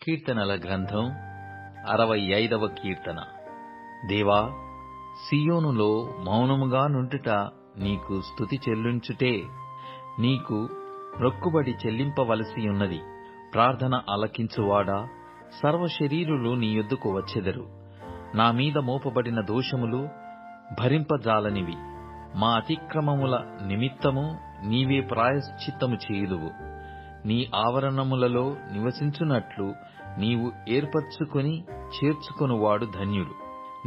కీర్తనల గ్రంథం 65వ కీర్తన. దేవా, సీయోనులో మౌనముగా నుండుట నీకు స్తుతి చెల్లించుటే. నీకు మొక్కుబడి చెల్లింపవలసియున్నది. ప్రార్థన ఆలకించువాడా, సర్వశరీరులు నీ యొద్దకు వచ్చెదరు. నా మీద మోపబడిన దోషములు భరింపజాలనివి. మా అతిక్రమముల నిమిత్తము నీవే ప్రాయశ్చిత్తము చేయుదువు. నీ ఆవరణములలో నివసించున్నట్లు నీవు ఏర్పరచుకొని చేర్చుకొనువాడు ధన్యుడు.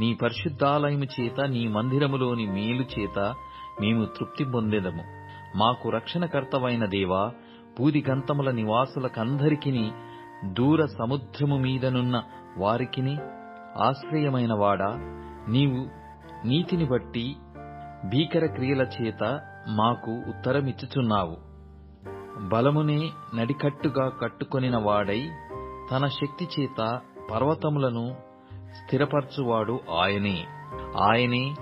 నీ పరిశుద్ధాలయము చేత, నీ మందిరములోని మేలు చేత మేము తృప్తి పొందెదము. మాకు రక్షణకర్తవైన దేవా, భూదిగంతముల నివాసులకందరికిని, దూర సముద్రము మీదనున్న వారికిని ఆశ్రయమైన వాడా, నీవు నీతిని బట్టి భీకర క్రియల చేత మాకు ఉత్తరమిచ్చుచున్నావు. బలమునే నడికట్టుగా కట్టుకొనిన వాడై, తన శక్తి చేత పర్వతములను స్థిరపరచువాడు ఆయనే. ఆయనే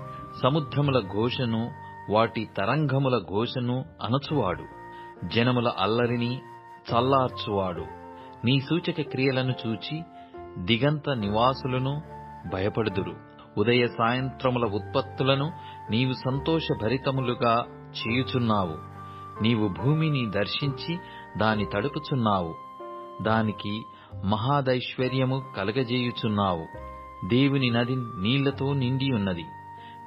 సముద్రముల ఘోషను, వాటి తరంగముల ఘోషను అణచువాడు. జనముల అల్లరిని చల్లార్చువాడు. నీ సూచక క్రియలను చూచి దిగంత నివాసులను భయపడుదురు. ఉదయ సాయంత్రముల ఉత్పత్తులను నీవు సంతోషభరితములుగా చేయుచున్నావు. నీవు భూమిని దర్శించి దాని తడుపుచున్నావు. దానికి మహాదైశ్వర్యము కలగజేయుచున్నావు. దేవుని నది నీళ్లతో నిండియున్నది.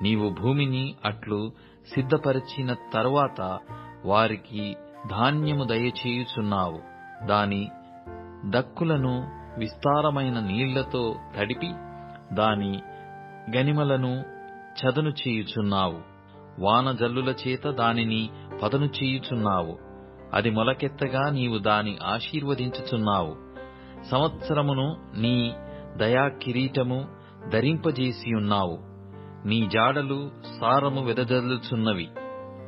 నీవు భూమిని అట్లు సిద్ధపరచిన తరువాత వారికి ధాన్యము దయచేయుచున్నావు. దాని దక్కులను విస్తారమైన నీళ్లతో తడిపి దాని గనిమలను చదును చేయుచున్నావు. వానజల్లుల చేత దానిని పదును చేయుచున్నావు. అది మొలకెత్తగా నీవు దాని ఆశీర్వదించుచున్నావు. సంవత్సరమును నీ దయా కిరీటము ధరింపజేసియున్నావు. నీ జాడలు సారము వెదజల్లుచున్నవి.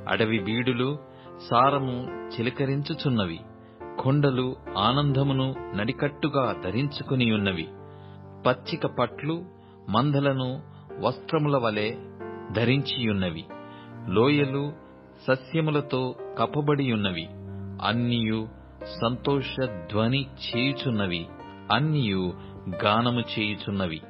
అడవి బీడులు సారము చిలకరించుచున్నవి. కొండలు ఆనందమును నడికట్టుగా ధరించుకునియున్నవి. పచ్చిక పట్లు మందలను వస్త్రముల వలె ధరించియున్నవి. లోయలు సస్యములతో కప్పబడియున్నవి. అన్నియు సంతోష ధ్వని చేయుచున్నవి. అన్నియు గానము చేయుచున్నవి.